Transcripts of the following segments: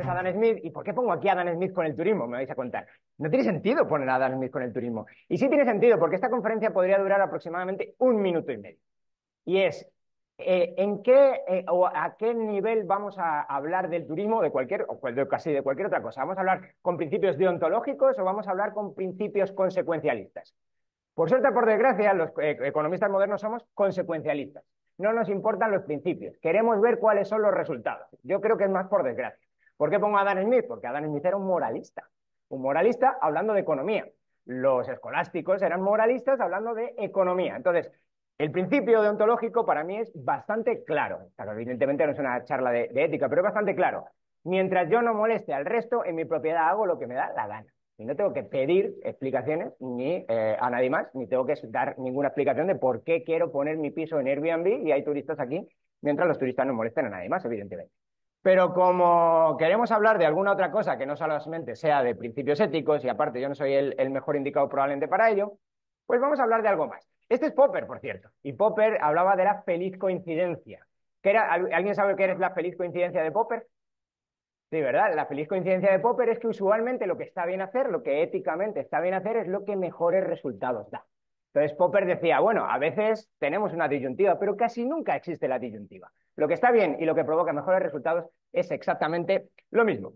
a Adam Smith. ¿Y por qué pongo aquí a Adam Smith con el turismo? Me vais a contar. No tiene sentido poner a Adam Smith con el turismo. Y sí tiene sentido, porque esta conferencia podría durar aproximadamente 1 minuto y medio. Y es, ¿en qué o a qué nivel vamos a hablar del turismo de cualquier, o casi de cualquier otra cosa? ¿Vamos a hablar con principios deontológicos o vamos a hablar con principios consecuencialistas? Por suerte o por desgracia, los economistas modernos somos consecuencialistas. No nos importan los principios. Queremos ver cuáles son los resultados. Yo creo que es más por desgracia. ¿Por qué pongo a Adam Smith? Porque Adam Smith era un moralista. Un moralista hablando de economía. Los escolásticos eran moralistas hablando de economía. Entonces, el principio deontológico para mí es bastante claro. Claro, evidentemente no es una charla de ética, pero es bastante claro. Mientras yo no moleste al resto, en mi propiedad hago lo que me da la gana. Y no tengo que pedir explicaciones ni a nadie más, ni tengo que dar ninguna explicación de por qué quiero poner mi piso en Airbnb y hay turistas aquí, mientras los turistas no molesten a nadie más, evidentemente. Pero como queremos hablar de alguna otra cosa que no solamente sea de principios éticos, y aparte yo no soy el mejor indicado probablemente para ello, pues vamos a hablar de algo más. Este es Popper, por cierto, y Popper hablaba de la feliz coincidencia. ¿Alguien sabe qué es la feliz coincidencia de Popper? Sí, ¿verdad? La feliz coincidencia de Popper es que usualmente lo que está bien hacer, lo que éticamente está bien hacer, es lo que mejores resultados da. Entonces Popper decía, bueno, a veces tenemos una disyuntiva, pero casi nunca existe la disyuntiva. Lo que está bien y lo que provoca mejores resultados es exactamente lo mismo.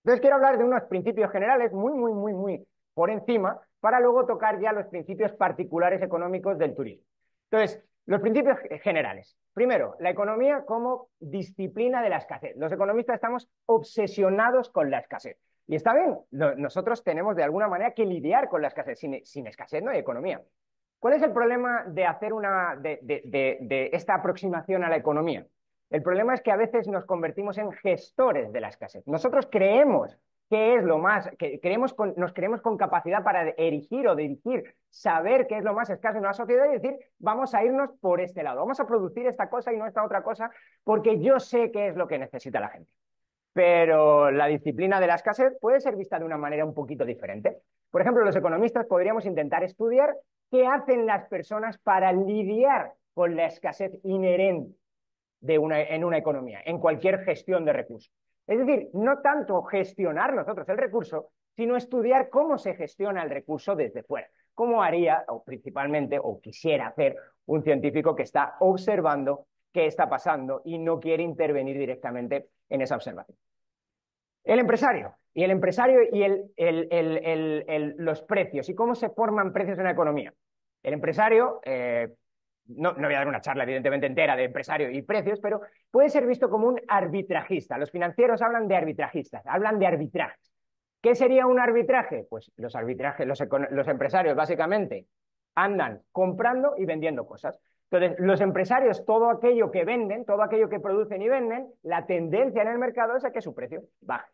Entonces quiero hablar de unos principios generales muy por encima para luego tocar ya los principios particulares económicos del turismo. Entonces, los principios generales. Primero, la economía como disciplina de la escasez. Los economistas estamos obsesionados con la escasez. Y está bien, nosotros tenemos de alguna manera que lidiar con la escasez. Sin escasez no hay economía. ¿Cuál es el problema de hacer de esta aproximación a la economía? El problema es que a veces nos convertimos en gestores de la escasez. Nosotros creemos qué es lo más, nos creemos con capacidad para erigir o dirigir, saber qué es lo más escaso en una sociedad y decir, vamos a irnos por este lado, vamos a producir esta cosa y no esta otra cosa, porque yo sé qué es lo que necesita la gente. Pero la disciplina de la escasez puede ser vista de una manera un poquito diferente. Por ejemplo, los economistas podríamos intentar estudiar qué hacen las personas para lidiar con la escasez inherente en una economía, en cualquier gestión de recursos. Es decir, no tanto gestionar nosotros el recurso, sino estudiar cómo se gestiona el recurso desde fuera. Cómo haría, o principalmente, o quisiera hacer un científico que está observando qué está pasando y no quiere intervenir directamente en esa observación. El empresario y los precios y cómo se forman precios en la economía. El empresario, no voy a dar una charla evidentemente entera de empresario y precios, pero puede ser visto como un arbitrajista. Los financieros hablan de arbitrajistas, hablan de arbitrajes. ¿Qué sería un arbitraje? Pues los empresarios básicamente andan comprando y vendiendo cosas. Entonces, los empresarios, todo aquello que venden, todo aquello que producen y venden, la tendencia en el mercado es a que su precio baje.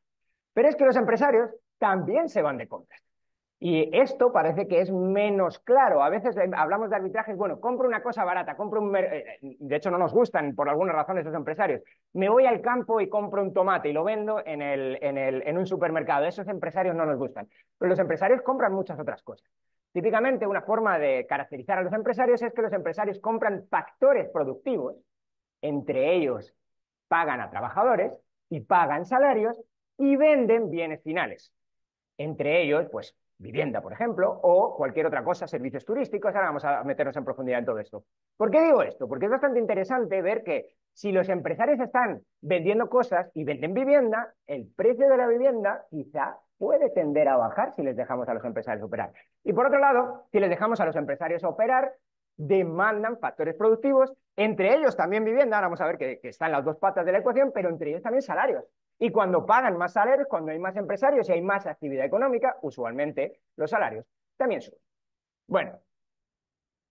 Pero es que los empresarios también se van de compras. Y esto parece que es menos claro. A veces hablamos de arbitrajes, bueno, compro una cosa barata, de hecho no nos gustan por alguna razón esos empresarios. Me voy al campo y compro un tomate y lo vendo en un supermercado. Esos empresarios no nos gustan. Pero los empresarios compran muchas otras cosas. Típicamente una forma de caracterizar a los empresarios es que los empresarios compran factores productivos, entre ellos pagan a trabajadores y pagan salarios y venden bienes finales. Entre ellos, pues, vivienda, por ejemplo, o cualquier otra cosa, servicios turísticos. Ahora vamos a meternos en profundidad en todo esto. ¿Por qué digo esto? Porque es bastante interesante ver que si los empresarios están vendiendo cosas y venden vivienda, el precio de la vivienda quizá puede tender a bajar si les dejamos a los empresarios operar. Y por otro lado, si les dejamos a los empresarios operar, demandan factores productivos, entre ellos también vivienda. Ahora vamos a ver que están las dos patas de la ecuación, pero entre ellos también salarios. Y cuando pagan más salarios, cuando hay más empresarios y hay más actividad económica, usualmente los salarios también suben. Bueno,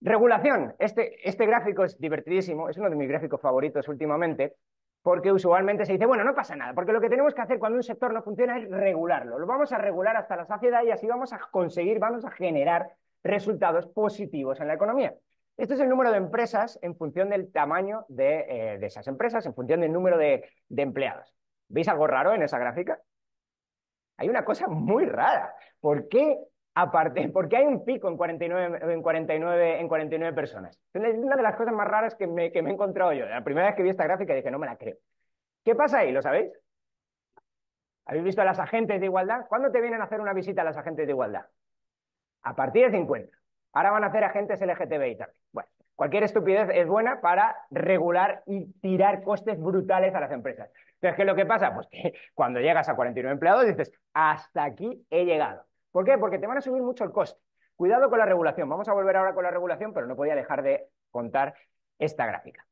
regulación. Este gráfico es divertidísimo, es uno de mis gráficos favoritos últimamente, porque usualmente se dice, bueno, no pasa nada, porque lo que tenemos que hacer cuando un sector no funciona es regularlo. Lo vamos a regular hasta la saciedad y así vamos a generar resultados positivos en la economía. Este es el número de empresas en función del tamaño de esas empresas, en función del número de empleados. ¿Veis algo raro en esa gráfica? Hay una cosa muy rara. ¿Por qué hay un pico en 49 personas? Es una de las cosas más raras que me he encontrado yo. La primera vez que vi esta gráfica dije, no me la creo. ¿Qué pasa ahí? ¿Lo sabéis? ¿Habéis visto a las agentes de igualdad? ¿Cuándo te vienen a hacer una visita a las agentes de igualdad? A partir de 50. Ahora van a hacer agentes LGTBI también. Bueno, cualquier estupidez es buena para regular y tirar costes brutales a las empresas. Entonces, ¿qué es lo que pasa? Pues que cuando llegas a 49 empleados dices, hasta aquí he llegado. ¿Por qué? Porque te van a subir mucho el coste. Cuidado con la regulación. Vamos a volver ahora con la regulación, pero no podía dejar de contar esta gráfica.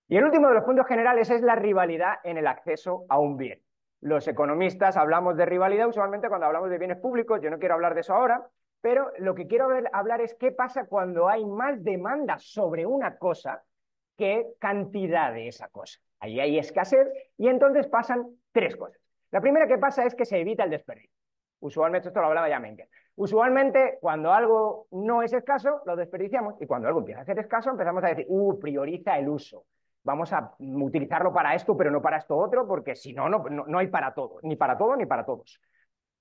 Y el último de los puntos generales es la rivalidad en el acceso a un bien. Los economistas hablamos de rivalidad usualmente cuando hablamos de bienes públicos. Yo no quiero hablar de eso ahora, pero lo que quiero hablar es qué pasa cuando hay más demanda sobre una cosa que cantidad de esa cosa. Ahí hay escasez y entonces pasan tres cosas. La primera que pasa es que se evita el desperdicio. Usualmente, esto lo hablaba ya Mencken. Usualmente, cuando algo no es escaso, lo desperdiciamos, y cuando algo empieza a ser escaso, empezamos a decir, prioriza el uso. Vamos a utilizarlo para esto, pero no para esto otro, porque si no, no hay para todo, ni para todo ni para todos.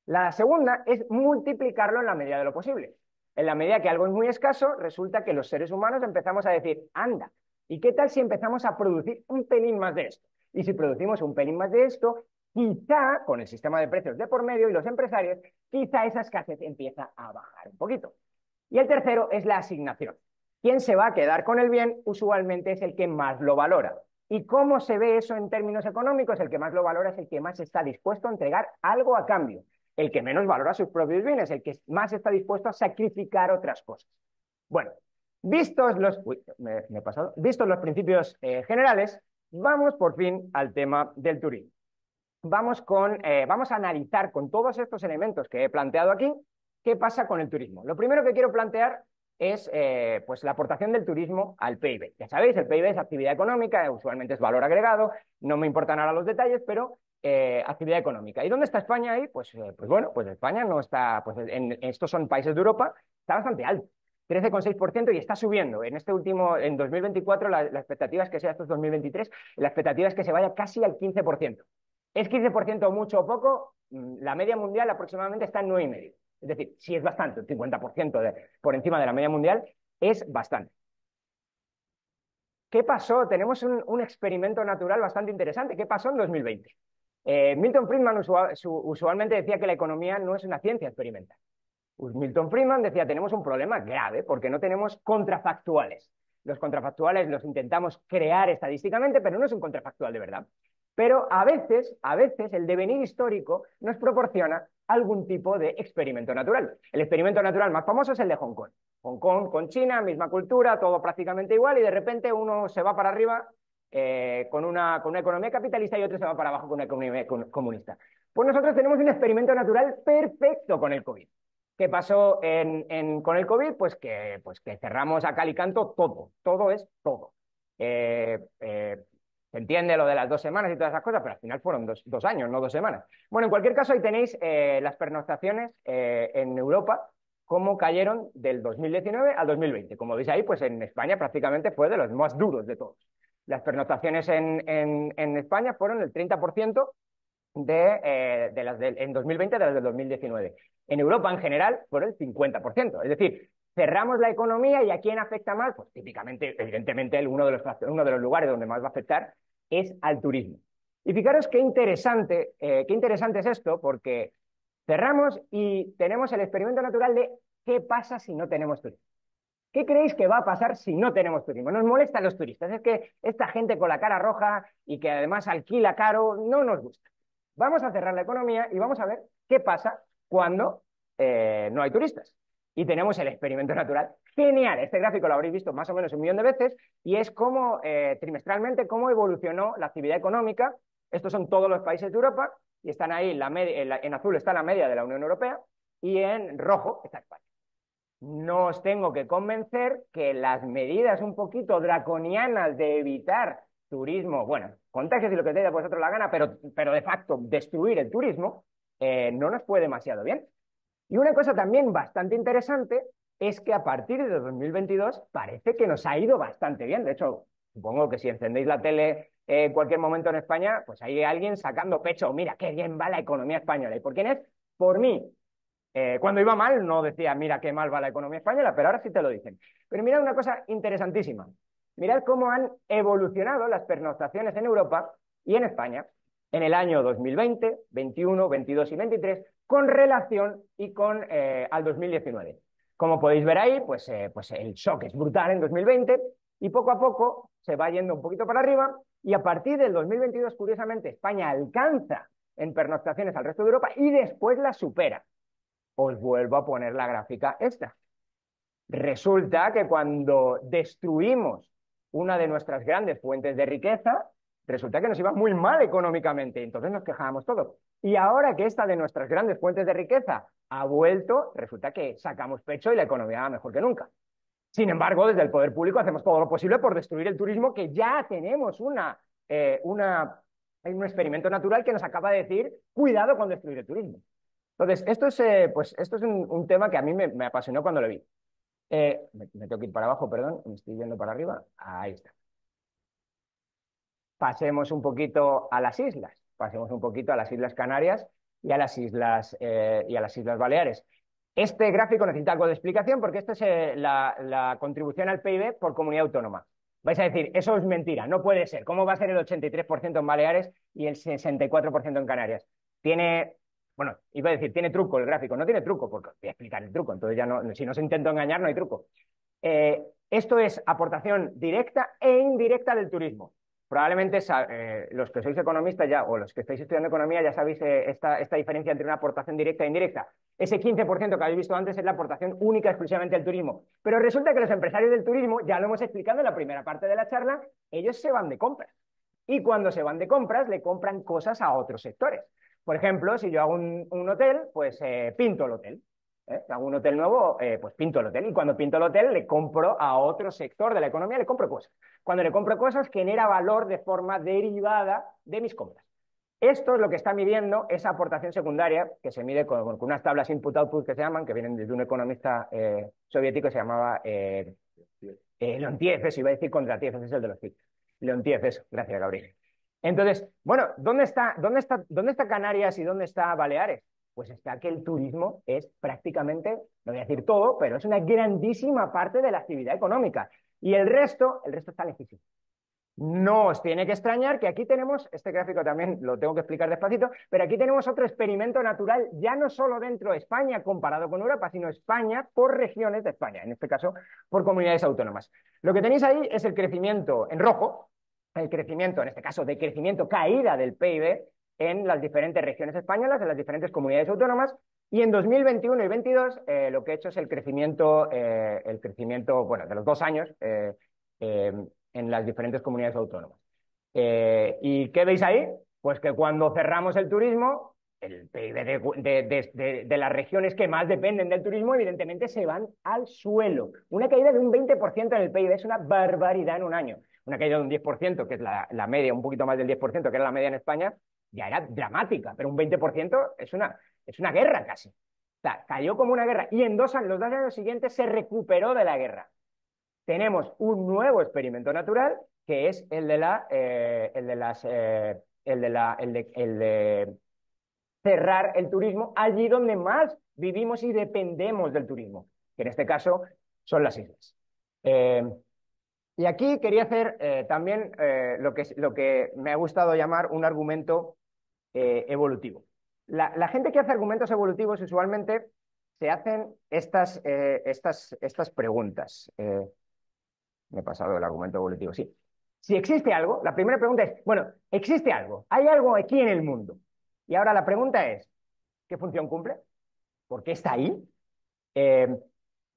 La segunda es multiplicarlo en la medida de lo posible. En la medida que algo es muy escaso, resulta que los seres humanos empezamos a decir, anda, ¿y qué tal si empezamos a producir un pelín más de esto? Y si producimos un pelín más de esto, quizá, con el sistema de precios de por medio y los empresarios, quizá esa escasez empieza a bajar un poquito. Y el tercero es la asignación. Quien se va a quedar con el bien usualmente es el que más lo valora. ¿Y cómo se ve eso en términos económicos? El que más lo valora es el que más está dispuesto a entregar algo a cambio. El que menos valora sus propios bienes, el que más está dispuesto a sacrificar otras cosas. Bueno, vistos los, vistos los principios generales, vamos por fin al tema del turismo. Vamos a analizar con todos estos elementos que he planteado aquí, qué pasa con el turismo. Lo primero que quiero plantear es pues la aportación del turismo al PIB. Ya sabéis, el PIB es actividad económica, usualmente es valor agregado, no me importan ahora los detalles, pero actividad económica. ¿Y dónde está España ahí? Pues bueno, pues España no está, pues estos son países de Europa, está bastante alto. 13,6% y está subiendo. En este último, en 2024, la expectativa es que sea, esto es 2023, la expectativa es que se vaya casi al 15%. ¿Es 15% mucho o poco? La media mundial aproximadamente está en 9,5%. Es decir, sí es bastante, el 50% por encima de la media mundial es bastante. ¿Qué pasó? Tenemos un experimento natural bastante interesante. ¿Qué pasó en 2020? Milton Friedman usualmente decía que la economía no es una ciencia experimental. Milton Friedman decía, tenemos un problema grave porque no tenemos contrafactuales. Los contrafactuales los intentamos crear estadísticamente, pero no es un contrafactual de verdad. Pero a veces el devenir histórico nos proporciona algún tipo de experimento natural. El experimento natural más famoso es el de Hong Kong. Hong Kong con China, misma cultura, todo prácticamente igual, y de repente uno se va para arriba con una economía capitalista y otro se va para abajo con una economía comunista. Pues nosotros tenemos un experimento natural perfecto con el COVID. ¿Qué pasó con el COVID? Pues que cerramos a cal y canto todo es todo. Se entiende lo de las 2 semanas y todas esas cosas, pero al final fueron dos años, no 2 semanas. Bueno, en cualquier caso, ahí tenéis las pernoctaciones en Europa, cómo cayeron del 2019 al 2020. Como veis ahí, pues en España prácticamente fue de los más duros de todos. Las pernoctaciones en España fueron el 30% en 2020 de las del 2019. En Europa en general fueron el 50%. Es decir, cerramos la economía y ¿a quién afecta más? Pues típicamente, evidentemente, uno de los lugares donde más va a afectar es al turismo. Y fijaros qué interesante es esto, porque cerramos y tenemos el experimento natural de qué pasa si no tenemos turismo. ¿Qué creéis que va a pasar si no tenemos turismo? Nos molestan los turistas, es que esta gente con la cara roja y que además alquila caro no nos gusta. Vamos a cerrar la economía y vamos a ver qué pasa cuando no hay turistas. Y tenemos el experimento natural. Genial, este gráfico lo habréis visto más o menos 1.000.000 de veces y es cómo trimestralmente cómo evolucionó la actividad económica. Estos son todos los países de Europa y están ahí, en azul está la media de la Unión Europea y en rojo está España. No os tengo que convencer que las medidas un poquito draconianas de evitar turismo, bueno, contagios y lo que te dé a vosotros la gana, pero de facto destruir el turismo, no nos fue demasiado bien. Y una cosa también bastante interesante es que a partir de 2022 parece que nos ha ido bastante bien. De hecho, supongo que si encendéis la tele en cualquier momento en España, pues hay alguien sacando pecho, mira, qué bien va la economía española. ¿Y por quién es? Por mí. Cuando iba mal no decía, mira qué mal va la economía española, pero ahora sí te lo dicen. Pero mirad una cosa interesantísima. Mirad cómo han evolucionado las pernoctaciones en Europa y en España. en el año 2020, 21, 22 y 23 con relación y al 2019. Como podéis ver ahí, pues el shock es brutal en 2020 y poco a poco se va yendo un poquito para arriba y a partir del 2022, curiosamente, España alcanza en pernoctaciones al resto de Europa y después la supera. Os vuelvo a poner la gráfica esta. Resulta que cuando destruimos una de nuestras grandes fuentes de riqueza, resulta que nos iba muy mal económicamente, entonces nos quejábamos todos. Y ahora que esta de nuestras grandes fuentes de riqueza ha vuelto, resulta que sacamos pecho y la economía va mejor que nunca. Sin embargo, desde el poder público hacemos todo lo posible por destruir el turismo, que ya tenemos un experimento natural que nos acaba de decir, cuidado con destruir el turismo. Entonces, esto es un tema que a mí me apasionó cuando lo vi. Me tengo que ir para abajo, perdón, me estoy yendo para arriba. Ahí está. Pasemos un poquito a las islas. Pasemos un poquito a las Islas Canarias y a las Islas Baleares. Este gráfico necesita algo de explicación porque esta es la contribución al PIB por comunidad autónoma. Vais a decir, eso es mentira, no puede ser. ¿Cómo va a ser el 83% en Baleares y el 64% en Canarias? Bueno, iba a decir, tiene truco el gráfico. No tiene truco, porque voy a explicar el truco. Entonces ya no, si no os intento engañar, no hay truco. Esto es aportación directa e indirecta del turismo. Probablemente los que sois economistas ya, o los que estáis estudiando economía, ya sabéis esta diferencia entre una aportación directa e indirecta. Ese 15% que habéis visto antes es la aportación única exclusivamente al turismo. Pero resulta que los empresarios del turismo, ya lo hemos explicado en la primera parte de la charla, ellos se van de compras. Y cuando se van de compras, le compran cosas a otros sectores. Por ejemplo, si yo hago un hotel, pues pinto el hotel. Hago un hotel nuevo, pues pinto el hotel. Y cuando pinto el hotel, le compro a otro sector de la economía, le compro cosas. Cuando le compro cosas, genera valor de forma derivada de mis compras. Esto es lo que está midiendo esa aportación secundaria, que se mide con unas tablas input-output que se llaman, que vienen de un economista soviético que se llamaba Leontiev, eso iba a decir Kondratiev, ese es el de los TIC. Leontiev, eso, gracias, Gabriel. Entonces, bueno, ¿dónde está Canarias y dónde está Baleares? Pues está que el turismo es prácticamente, no voy a decir todo, pero es una grandísima parte de la actividad económica. Y el resto está lejísimo. No os tiene que extrañar que aquí tenemos, este gráfico también lo tengo que explicar despacito, pero aquí tenemos otro experimento natural, ya no solo dentro de España comparado con Europa, sino España por regiones de España, en este caso por comunidades autónomas. Lo que tenéis ahí es el crecimiento en rojo, el crecimiento, en este caso de crecimiento, caída del PIB en las diferentes regiones españolas, en las diferentes comunidades autónomas, y en 2021 y 2022 lo que he hecho es el crecimiento, bueno, de los 2 años, en las diferentes comunidades autónomas. ¿Y qué veis ahí? Pues que cuando cerramos el turismo, el PIB de las regiones que más dependen del turismo, evidentemente, se van al suelo. Una caída de un 20% en el PIB es una barbaridad en un año. Una caída de un 10%, que es la media, un poquito más del 10%, que era la media en España, ya era dramática, pero un 20% es una guerra casi. O sea, cayó como una guerra. Y en los 2 años siguientes se recuperó de la guerra. Tenemos un nuevo experimento natural que es el de cerrar el turismo allí donde más vivimos y dependemos del turismo, que en este caso son las islas. Y aquí quería hacer también lo que me ha gustado llamar un argumento evolutivo. La gente que hace argumentos evolutivos usualmente se hacen estas preguntas. Me he pasado el argumento evolutivo, sí. Si existe algo, la primera pregunta es, bueno, ¿existe algo? ¿Hay algo aquí en el mundo? Y ahora la pregunta es, ¿qué función cumple? ¿Por qué está ahí? Eh,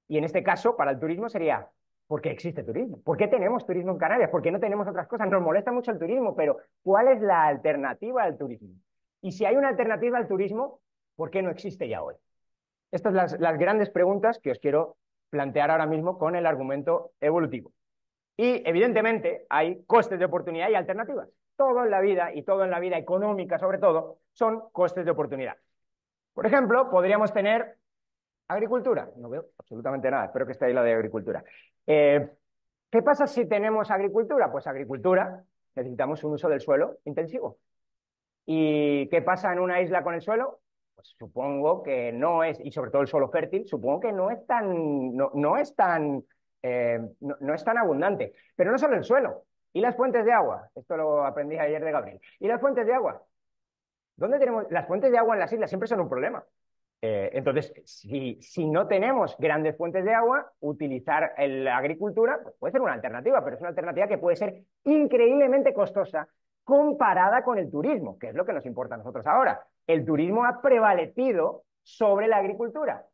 y en este caso, para el turismo sería, ¿por qué existe turismo? ¿Por qué tenemos turismo en Canarias? ¿Por qué no tenemos otras cosas? Nos molesta mucho el turismo, pero ¿cuál es la alternativa al turismo? Y si hay una alternativa al turismo, ¿por qué no existe ya hoy? Estas son las grandes preguntas que os quiero plantear ahora mismo con el argumento evolutivo. Y evidentemente hay costes de oportunidad y alternativas. Todo en la vida, y todo en la vida económica sobre todo, son costes de oportunidad. Por ejemplo, podríamos tener agricultura. No veo absolutamente nada, espero que esté ahí la de agricultura. ¿Qué pasa si tenemos agricultura? Pues agricultura, necesitamos un uso del suelo intensivo. ¿Y qué pasa en una isla con el suelo? Pues supongo que no es, y sobre todo el suelo fértil, supongo que no es tan abundante. Pero no solo el suelo. ¿Y las fuentes de agua? Esto lo aprendí ayer de Gabriel. ¿Y las fuentes de agua? ¿Dónde tenemos? Las fuentes de agua en las islas siempre son un problema. Entonces, si no tenemos grandes fuentes de agua, utilizar la agricultura pues puede ser una alternativa, pero es una alternativa que puede ser increíblemente costosa comparada con el turismo, que es lo que nos importa a nosotros ahora. El turismo ha prevalecido sobre la agricultura.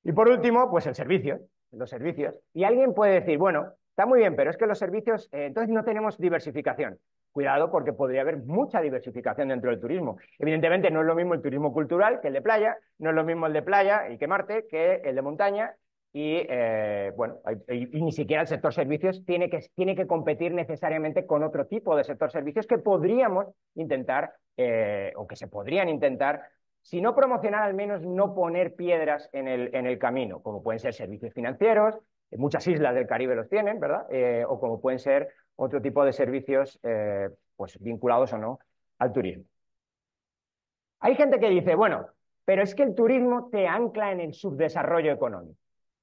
Y por último, pues los servicios. Y alguien puede decir, bueno, está muy bien, pero es que los servicios, entonces no tenemos diversificación. Cuidado, porque podría haber mucha diversificación dentro del turismo. Evidentemente no es lo mismo el turismo cultural que el de playa, no es lo mismo el de playa y que Marte que el de montaña. Y bueno, y ni siquiera el sector servicios tiene que competir necesariamente con otro tipo de sector servicios que podríamos intentar, o que se podrían intentar, si no promocionar, al menos no poner piedras en el camino, como pueden ser servicios financieros, muchas islas del Caribe los tienen, ¿verdad? O como pueden ser otro tipo de servicios pues vinculados o no al turismo. Hay gente que dice, bueno, pero es que el turismo te ancla en el subdesarrollo económico.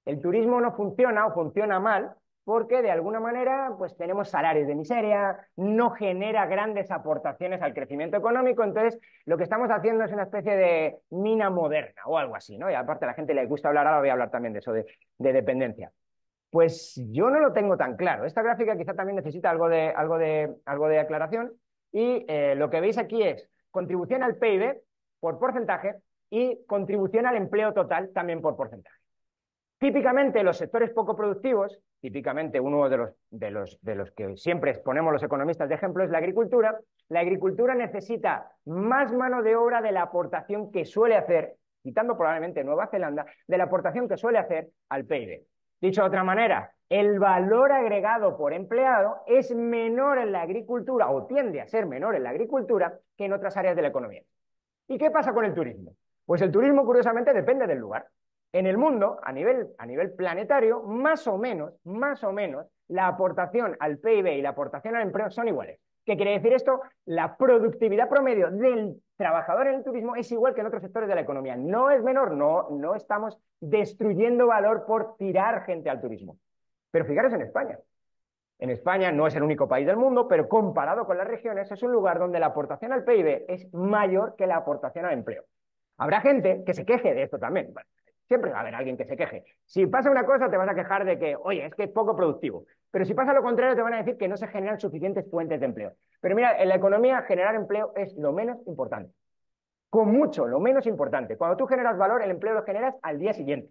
El turismo no funciona o funciona mal porque de alguna manera pues tenemos salarios de miseria, no genera grandes aportaciones al crecimiento económico, entonces lo que estamos haciendo es una especie de mina moderna o algo así, ¿no? Y aparte a la gente le gusta hablar, ahora voy a hablar también de eso, de dependencia. Pues yo no lo tengo tan claro. Esta gráfica quizá también necesita algo de aclaración y lo que veis aquí es contribución al PIB por porcentaje y contribución al empleo total también por porcentaje. Típicamente los sectores poco productivos, típicamente uno de los que siempre ponemos los economistas de ejemplo es la agricultura. La agricultura necesita más mano de obra de la aportación que suele hacer, quitando probablemente Nueva Zelanda, de la aportación que suele hacer al PIB. Dicho de otra manera, el valor agregado por empleado es menor en la agricultura o tiende a ser menor en la agricultura que en otras áreas de la economía. ¿Y qué pasa con el turismo? Pues el turismo, curiosamente, depende del lugar. En el mundo, a nivel planetario, más o menos, la aportación al PIB y la aportación al empleo son iguales. ¿Qué quiere decir esto? La productividad promedio del trabajador en el turismo es igual que en otros sectores de la economía. No es menor, no estamos destruyendo valor por tirar gente al turismo. Pero fijaros en España. En España no es el único país del mundo, pero comparado con las regiones es un lugar donde la aportación al PIB es mayor que la aportación al empleo. Habrá gente que se queje de esto también. Bueno, siempre va a haber alguien que se queje. Si pasa una cosa, te vas a quejar de que, oye, es que es poco productivo. Pero si pasa lo contrario, te van a decir que no se generan suficientes fuentes de empleo. Pero mira, en la economía generar empleo es lo menos importante. Con mucho, lo menos importante. Cuando tú generas valor, el empleo lo generas al día siguiente.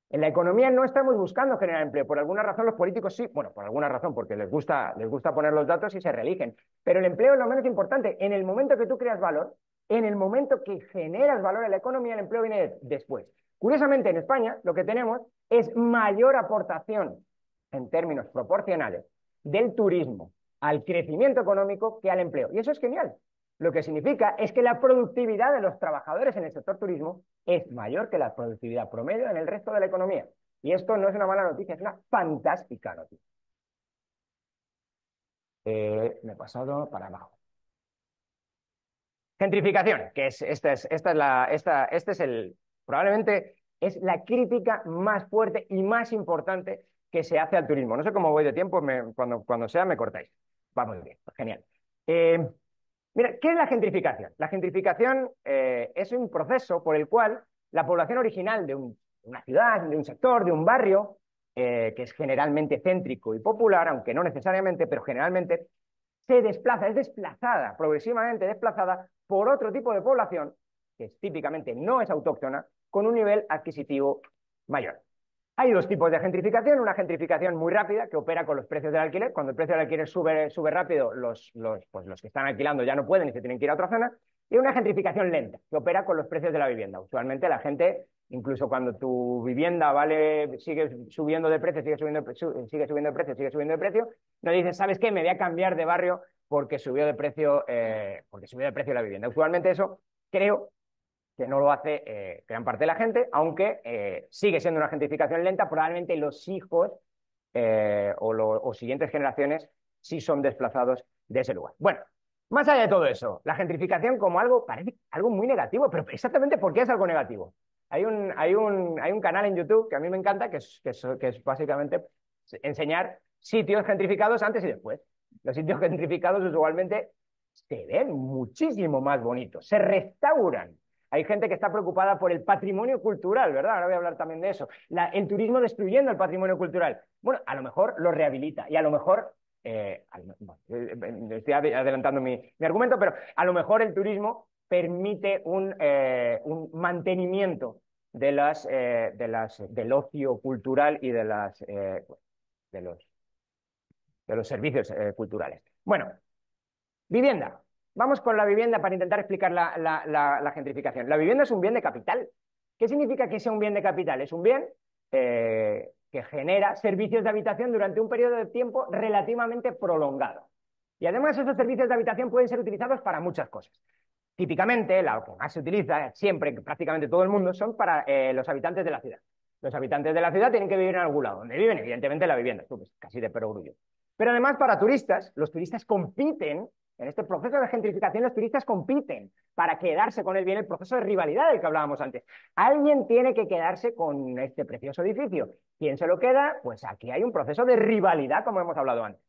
En la economía no estamos buscando generar empleo. Por alguna razón los políticos sí, bueno, por alguna razón, porque les gusta poner los datos y se reeligen. Pero el empleo es lo menos importante. En el momento que tú creas valor, en el momento que generas valor en la economía, el empleo viene después. Curiosamente, en España lo que tenemos es mayor aportación en términos proporcionales del turismo al crecimiento económico que al empleo. Y eso es genial. Lo que significa es que la productividad de los trabajadores en el sector turismo es mayor que la productividad promedio en el resto de la economía. Y esto no es una mala noticia, es una fantástica noticia. Me he pasado para abajo. Gentrificación, que es, este es el, probablemente es la crítica más fuerte y más importante que se hace al turismo. No sé cómo voy de tiempo, cuando sea me cortáis. Vamos bien, genial. Mira, ¿qué es la gentrificación? La gentrificación es un proceso por el cual la población original de una ciudad, de un sector, de un barrio, que es generalmente céntrico y popular, aunque no necesariamente, pero generalmente, se desplaza, es desplazada, progresivamente desplazada por otro tipo de población, que típicamente no es autóctona, con un nivel adquisitivo mayor. Hay dos tipos de gentrificación, una gentrificación muy rápida que opera con los precios del alquiler. Cuando el precio del alquiler sube rápido, pues los que están alquilando ya no pueden y se tienen que ir a otra zona. Y una gentrificación lenta que opera con los precios de la vivienda. Usualmente la gente, incluso cuando tu vivienda sigue subiendo de precio, sigue subiendo de precio, no dices, ¿sabes qué? Me voy a cambiar de barrio porque subió de precio la vivienda. Usualmente eso creo que no lo hace gran parte de la gente, aunque sigue siendo una gentrificación lenta, probablemente los hijos o siguientes generaciones sí son desplazados de ese lugar. Bueno, más allá de todo eso, la gentrificación como algo, parece algo muy negativo, pero exactamente ¿por qué es algo negativo? Hay un canal en YouTube que a mí me encanta, que es básicamente enseñar sitios gentrificados antes y después. Los sitios gentrificados usualmente se ven muchísimo más bonitos, se restauran. Hay gente que está preocupada por el patrimonio cultural, ¿verdad? Ahora voy a hablar también de eso. El turismo destruyendo el patrimonio cultural. Bueno, a lo mejor lo rehabilita y a lo mejor, estoy adelantando mi argumento, pero a lo mejor el turismo permite un mantenimiento del ocio cultural y de los, de los servicios culturales. Bueno, vivienda. Vamos con la vivienda para intentar explicar la gentrificación. La vivienda es un bien de capital. ¿Qué significa que sea un bien de capital? Es un bien que genera servicios de habitación durante un periodo de tiempo relativamente prolongado. Y además esos servicios de habitación pueden ser utilizados para muchas cosas. Típicamente, lo que más se utiliza siempre, prácticamente todo el mundo, son para los habitantes de la ciudad. Los habitantes de la ciudad tienen que vivir en algún lado. Donde viven, evidentemente, la vivienda. Esto pues, casi de perogrullo. Pero además, para turistas, los turistas compiten. En este proceso de gentrificación, los turistas compiten para quedarse con el bien, el proceso de rivalidad del que hablábamos antes. Alguien tiene que quedarse con este precioso edificio. ¿Quién se lo queda? Pues aquí hay un proceso de rivalidad, como hemos hablado antes.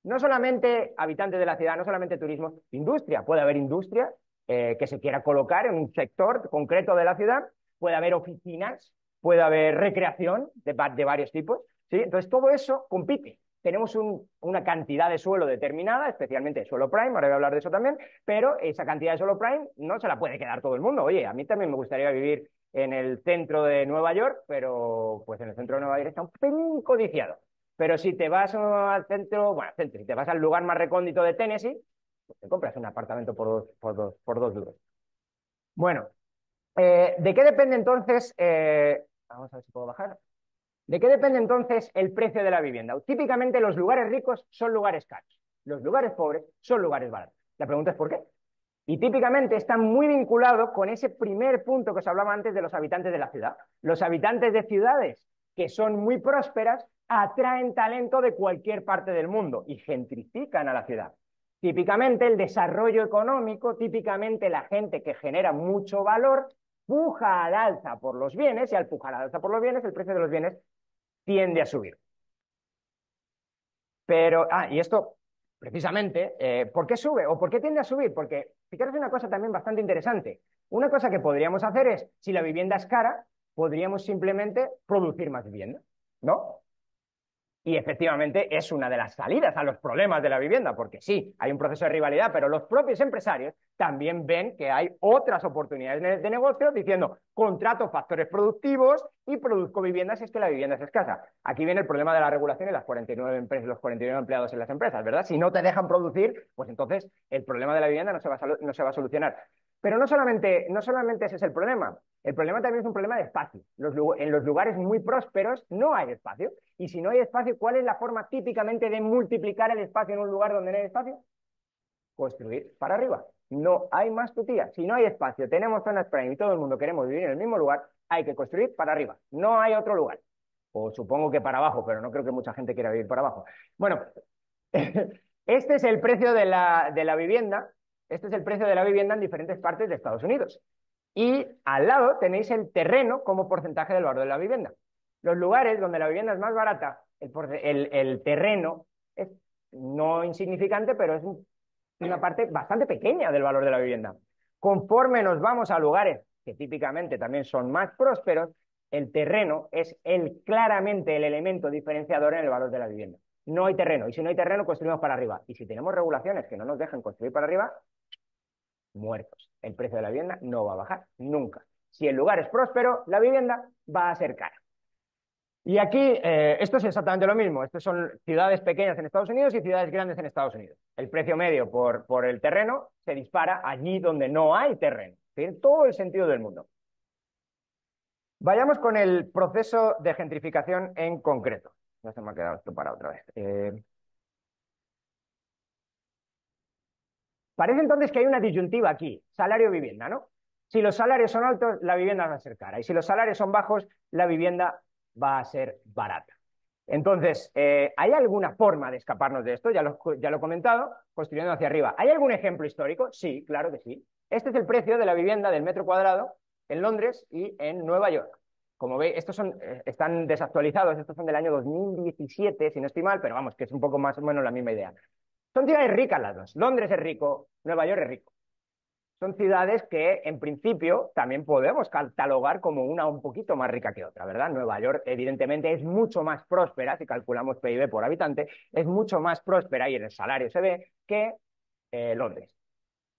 No solamente habitantes de la ciudad, no solamente turismo, industria. Puede haber industria que se quiera colocar en un sector concreto de la ciudad, puede haber oficinas, puede haber recreación de varios tipos, ¿sí? Entonces todo eso compite. Tenemos una cantidad de suelo determinada, especialmente suelo prime, ahora voy a hablar de eso también, pero esa cantidad de suelo prime no se la puede quedar todo el mundo. Oye, a mí también me gustaría vivir en el centro de Nueva York, pero pues en el centro de Nueva York está un pelín codiciado. Pero si te vas al centro, bueno, si te vas al lugar más recóndito de Tennessee, pues te compras un apartamento por dos duros. Bueno, ¿de qué depende entonces? Vamos a ver si puedo bajar. ¿De qué depende entonces el precio de la vivienda? Típicamente los lugares ricos son lugares caros. Los lugares pobres son lugares baratos. La pregunta es ¿por qué? Y típicamente está muy vinculado con ese primer punto que os hablaba antes de los habitantes de la ciudad. Los habitantes de ciudades que son muy prósperas atraen talento de cualquier parte del mundo y gentrifican a la ciudad. Típicamente el desarrollo económico, típicamente la gente que genera mucho valor, puja al alza por los bienes y al pujar al alza por los bienes, el precio de los bienes tiende a subir. Pero, y esto, precisamente, ¿por qué sube o por qué tiende a subir? Porque, fijaros una cosa también bastante interesante. Una cosa que podríamos hacer es, si la vivienda es cara, podríamos simplemente producir más vivienda, ¿no? Y efectivamente es una de las salidas a los problemas de la vivienda, porque sí, hay un proceso de rivalidad, pero los propios empresarios también ven que hay otras oportunidades de negocio diciendo contrato factores productivos y produzco viviendas si es que la vivienda es escasa. Aquí viene el problema de la regulación y las 49 empresas, los 49 empleados en las empresas, ¿verdad? Si no te dejan producir, pues entonces el problema de la vivienda no se va a solucionar. Pero no solamente ese es el problema también es un problema de espacio. En los lugares muy prósperos no hay espacio. Y si no hay espacio, ¿cuál es la forma típicamente de multiplicar el espacio en un lugar donde no hay espacio? Construir para arriba. No hay más tutía. Si no hay espacio, tenemos zonas prime y todo el mundo queremos vivir en el mismo lugar, hay que construir para arriba. No hay otro lugar. O supongo que para abajo, pero no creo que mucha gente quiera vivir para abajo. Bueno, este es el precio de la vivienda. Este es el precio de la vivienda en diferentes partes de Estados Unidos. Y al lado tenéis el terreno como porcentaje del valor de la vivienda. Los lugares donde la vivienda es más barata, el terreno es no insignificante, pero es una parte bastante pequeña del valor de la vivienda. Conforme nos vamos a lugares que típicamente también son más prósperos, el terreno es claramente el elemento diferenciador en el valor de la vivienda. No hay terreno, y si no hay terreno, construimos para arriba. Y si tenemos regulaciones que no nos dejan construir para arriba, muertos. El precio de la vivienda no va a bajar nunca. Si el lugar es próspero, la vivienda va a ser cara. Y aquí, esto es exactamente lo mismo. Estas son ciudades pequeñas en Estados Unidos y ciudades grandes en Estados Unidos. El precio medio por el terreno se dispara allí donde no hay terreno. Tiene todo el sentido del mundo. Vayamos con el proceso de gentrificación en concreto. Ya se me ha quedado esto para otra vez. Parece entonces que hay una disyuntiva aquí, salario-vivienda, ¿no? Si los salarios son altos, la vivienda va a ser cara. Y si los salarios son bajos, la vivienda va a ser barata. Entonces, ¿hay alguna forma de escaparnos de esto? Ya lo he comentado, construyendo hacia arriba. ¿Hay algún ejemplo histórico? Sí, claro que sí. Este es el precio de la vivienda del metro cuadrado en Londres y en Nueva York. Como veis, estos están desactualizados, estos son del año 2017, si no estoy mal, pero vamos, que es un poco más o menos la misma idea. Son ciudades ricas las dos. Londres es rico, Nueva York es rico. Son ciudades que en principio también podemos catalogar como una un poquito más rica que otra, ¿verdad? Nueva York evidentemente es mucho más próspera, si calculamos PIB por habitante, es mucho más próspera y en el salario se ve que Londres.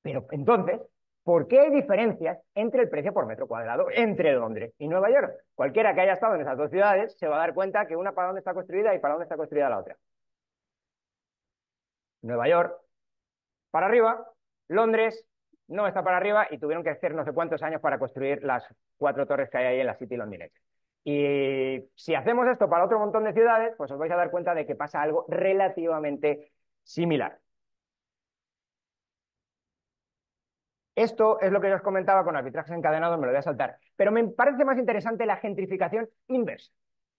Pero entonces, ¿por qué hay diferencias entre el precio por metro cuadrado entre Londres y Nueva York? Cualquiera que haya estado en esas dos ciudades se va a dar cuenta que una para dónde está construida y para dónde está construida la otra. Nueva York para arriba, Londres no está para arriba y tuvieron que hacer no sé cuántos años para construir las 4 torres que hay ahí en la City londinense. Y si hacemos esto para otro montón de ciudades, pues os vais a dar cuenta de que pasa algo relativamente similar. Esto es lo que yo os comentaba con arbitrajes encadenados, me lo voy a saltar. Pero me parece más interesante la gentrificación inversa.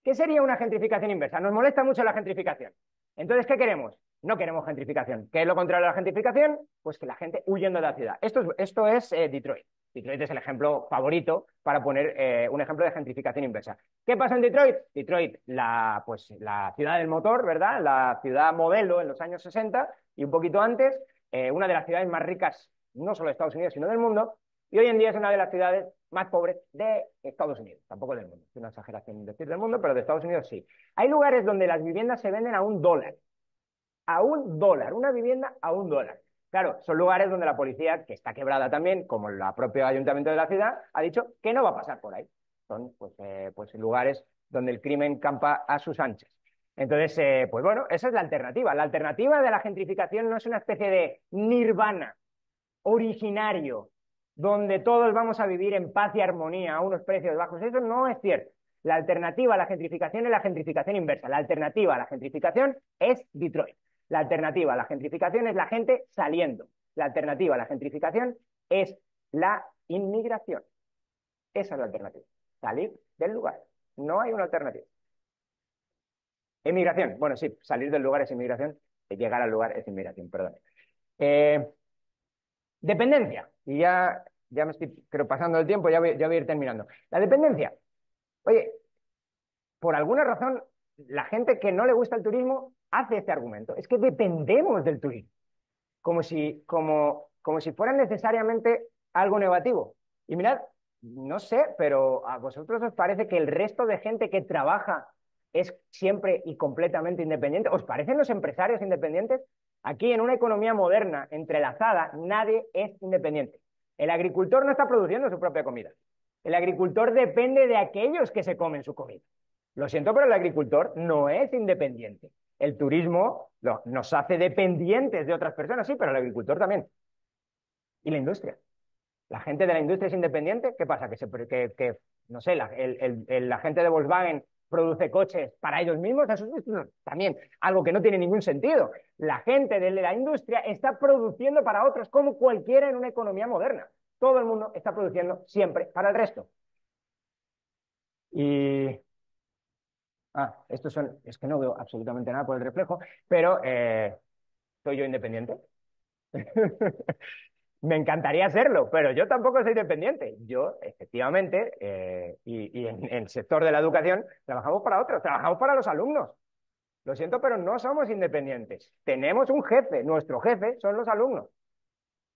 ¿Qué sería una gentrificación inversa? Nos molesta mucho la gentrificación. Entonces, ¿qué queremos? No queremos gentrificación. ¿Qué es lo contrario a la gentrificación? Pues que la gente huyendo de la ciudad. Esto es Detroit. Detroit es el ejemplo favorito para poner un ejemplo de gentrificación inversa. ¿Qué pasó en Detroit? Detroit, pues, la ciudad del motor, ¿verdad? La ciudad modelo en los años 60 y un poquito antes, una de las ciudades más ricas no solo de Estados Unidos, sino del mundo, y hoy en día es una de las ciudades más pobres de Estados Unidos, tampoco del mundo, es una exageración decir del mundo, pero de Estados Unidos sí. Hay lugares donde las viviendas se venden a $1, una vivienda a $1. Claro, son lugares donde la policía, que está quebrada también, como el propio ayuntamiento de la ciudad, ha dicho que no va a pasar por ahí. Son pues lugares donde el crimen campa a sus anchas. Entonces, pues bueno, esa es la alternativa. La alternativa de la gentrificación no es una especie de nirvana originario, donde todos vamos a vivir en paz y armonía a unos precios bajos. Eso no es cierto. La alternativa a la gentrificación es la gentrificación inversa. La alternativa a la gentrificación es Detroit. La alternativa a la gentrificación es la gente saliendo. La alternativa a la gentrificación es la inmigración. Esa es la alternativa. Salir del lugar. No hay una alternativa. Emigración. Bueno, sí, salir del lugar es inmigración. Llegar al lugar es inmigración, perdón. Dependencia. Y ya me estoy creo, pasando el tiempo, ya voy a ir terminando. La dependencia. Oye, por alguna razón, la gente que no le gusta el turismo hace este argumento. Es que dependemos del turismo, como si fuera necesariamente algo negativo. Y mirad, no sé, pero ¿a vosotros os parece que el resto de gente que trabaja es siempre y completamente independiente? ¿Os parecen los empresarios independientes? Aquí, en una economía moderna, entrelazada, nadie es independiente. El agricultor no está produciendo su propia comida. El agricultor depende de aquellos que se comen su comida. Lo siento, pero el agricultor no es independiente. El turismo nos hace dependientes de otras personas, sí, pero el agricultor también. Y la industria. La gente de la industria es independiente. ¿Qué pasa? Que no sé, la gente de Volkswagen produce coches para ellos mismos. Eso es también algo que no tiene ningún sentido. La gente de la industria está produciendo para otros, como cualquiera en una economía moderna. Todo el mundo está produciendo siempre para el resto. Y es que no veo absolutamente nada por el reflejo, pero soy yo independiente. Me encantaría serlo, pero yo tampoco soy dependiente. Yo, efectivamente, y en el sector de la educación, trabajamos para otros, trabajamos para los alumnos. Lo siento, pero no somos independientes. Tenemos un jefe, nuestro jefe son los alumnos.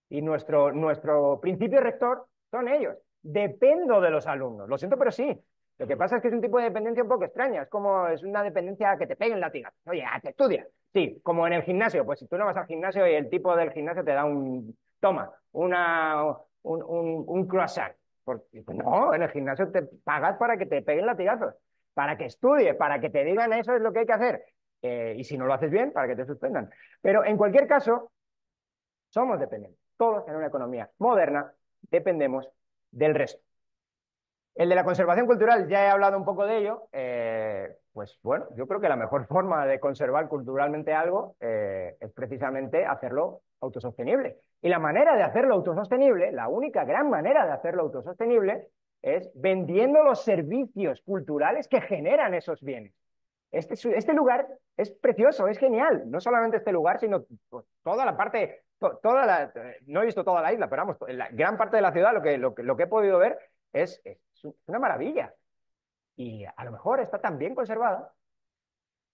Y nuestro principio rector son ellos. Dependo de los alumnos. Lo siento, pero sí. Lo que pasa es que es un tipo de dependencia un poco extraña. Es una dependencia que te peguen latigazos. Oye, te estudia. Sí, como en el gimnasio. Pues si tú no vas al gimnasio y el tipo del gimnasio te da un croissant. Porque, pues no, en el gimnasio te pagas para que te peguen latigazos, para que estudies, para que te digan eso es lo que hay que hacer. Y si no lo haces bien, para que te suspendan. Pero en cualquier caso, somos dependientes. Todos en una economía moderna dependemos del resto. El de la conservación cultural, ya he hablado un poco de ello. Pues bueno, yo creo que la mejor forma de conservar culturalmente algo es precisamente hacerlo autosostenible. Y la manera de hacerlo autosostenible, la única gran manera de hacerlo autosostenible, es vendiendo los servicios culturales que generan esos bienes. Este lugar es precioso, es genial. No solamente este lugar, sino toda la parte, no he visto toda la isla, pero vamos, la gran parte de la ciudad, lo que he podido ver es una maravilla. Y a lo mejor está tan bien conservada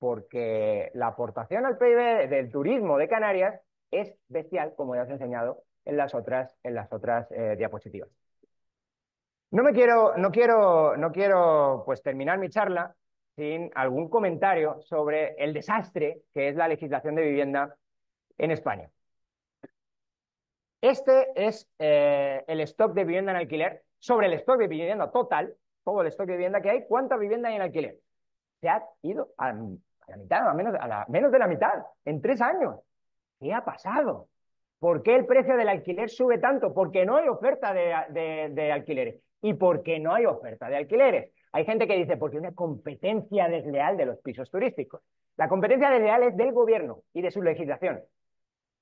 porque la aportación al PIB del turismo de Canarias es bestial, como ya os he enseñado en las otras diapositivas. No quiero pues terminar mi charla sin algún comentario sobre el desastre que es la legislación de vivienda en España. Este es el stock de vivienda en alquiler. Sobre el stock de vivienda total, todo el stock de vivienda que hay, ¿cuánta vivienda hay en alquiler? Se ha ido a la mitad, menos de la mitad, en 3 años. ¿Qué ha pasado? ¿Por qué el precio del alquiler sube tanto? Porque no hay oferta de alquileres. ¿Y por qué no hay oferta de alquileres? Hay gente que dice, porque hay una competencia desleal de los pisos turísticos. La competencia desleal es del gobierno y de su legislación.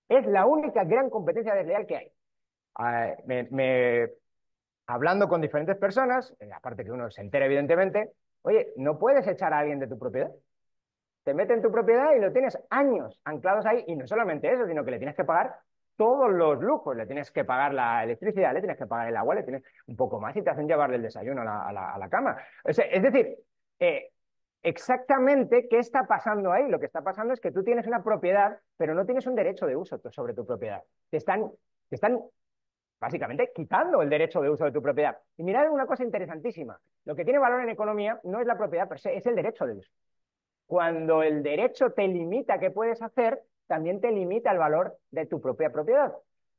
Es la única gran competencia desleal que hay. Hablando con diferentes personas, aparte que uno se entera evidentemente, oye, no puedes echar a alguien de tu propiedad. Te mete en tu propiedad y lo tienes años anclados ahí, y no solamente eso, sino que le tienes que pagar todos los lujos, le tienes que pagar la electricidad, le tienes que pagar el agua, le tienes un poco más y te hacen llevarle el desayuno a la cama. Es decir, eh, exactamente qué está pasando ahí. Lo que está pasando es que tú tienes una propiedad, pero no tienes un derecho de uso sobre tu propiedad. Te están básicamente quitando el derecho de uso de tu propiedad. Y mirad una cosa interesantísima. Lo que tiene valor en economía no es la propiedad per se, es el derecho de uso. Cuando el derecho te limita qué puedes hacer, también te limita el valor de tu propia propiedad.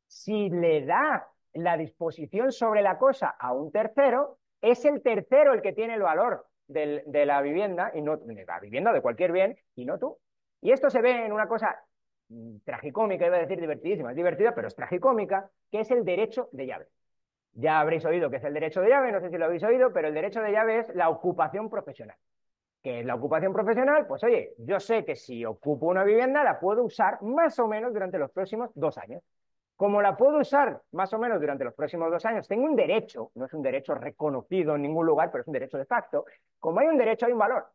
Si le da la disposición sobre la cosa a un tercero, es el tercero el que tiene el valor de la vivienda, y no de la vivienda, de cualquier bien, y no tú. Y esto se ve en una cosa tragicómica, iba a decir divertidísima, es divertida, pero es tragicómica, que es el derecho de llave. Ya habréis oído que es el derecho de llave, no sé si lo habéis oído, pero el derecho de llave es la ocupación profesional. ¿Qué es la ocupación profesional? Pues oye, yo sé que si ocupo una vivienda la puedo usar más o menos durante los próximos 2 años. Como la puedo usar más o menos durante los próximos 2 años, tengo un derecho, no es un derecho reconocido en ningún lugar, pero es un derecho de facto. Como hay un derecho, hay un valor.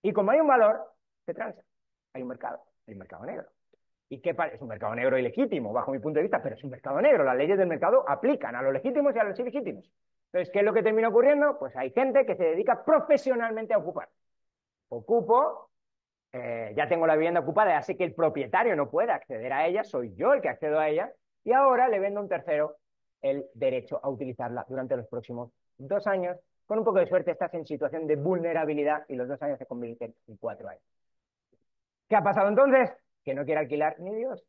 Y como hay un valor, se transa. Hay un mercado negro. ¿Y qué es un mercado negro ilegítimo, bajo mi punto de vista? Pero es un mercado negro. Las leyes del mercado aplican a los legítimos y a los ilegítimos. Entonces, ¿qué es lo que termina ocurriendo? Pues hay gente que se dedica profesionalmente a ocupar. Ocupo, ya tengo la vivienda ocupada, así que el propietario no puede acceder a ella, soy yo el que accedo a ella, y ahora le vendo a un tercero el derecho a utilizarla durante los próximos 2 años. Con un poco de suerte estás en situación de vulnerabilidad y los 2 años se convierten en 4 años. ¿Qué ha pasado entonces? Que no quiere alquilar ni Dios,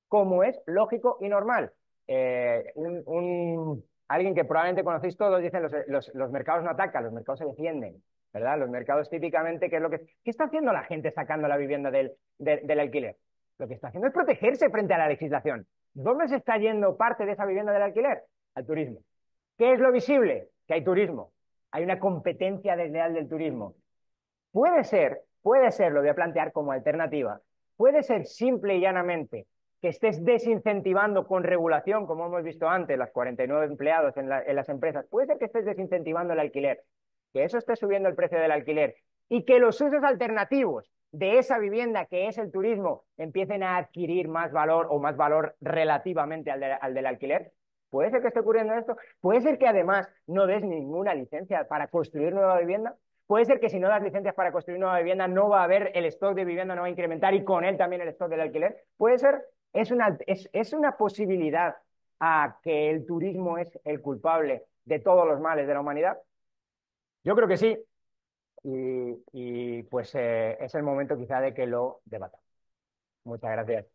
como es lógico y normal. Alguien que probablemente conocéis todos dice los mercados no atacan, los mercados se defienden, ¿verdad? Los mercados típicamente, ¿qué es lo que... ¿Qué está haciendo la gente sacando la vivienda del alquiler? Lo que está haciendo es protegerse frente a la legislación. ¿Dónde se está yendo parte de esa vivienda del alquiler? Al turismo. ¿Qué es lo visible? Que hay turismo. Hay una competencia desleal del turismo. Puede ser, lo voy a plantear como alternativa, puede ser simple y llanamente que estés desincentivando con regulación, como hemos visto antes, las 49 empleados en las empresas, puede ser que estés desincentivando el alquiler, que eso esté subiendo el precio del alquiler y que los usos alternativos de esa vivienda que es el turismo empiecen a adquirir más valor o más valor relativamente al del alquiler. Puede ser que esté ocurriendo esto, puede ser que además no des ninguna licencia para construir nueva vivienda. Puede ser que si no das licencias para construir nueva vivienda no va a haber el stock de vivienda, no va a incrementar y con él también el stock del alquiler. Puede ser, es una posibilidad a que el turismo es el culpable de todos los males de la humanidad. Yo creo que sí, y pues es el momento quizá de que lo debatamos. Muchas gracias.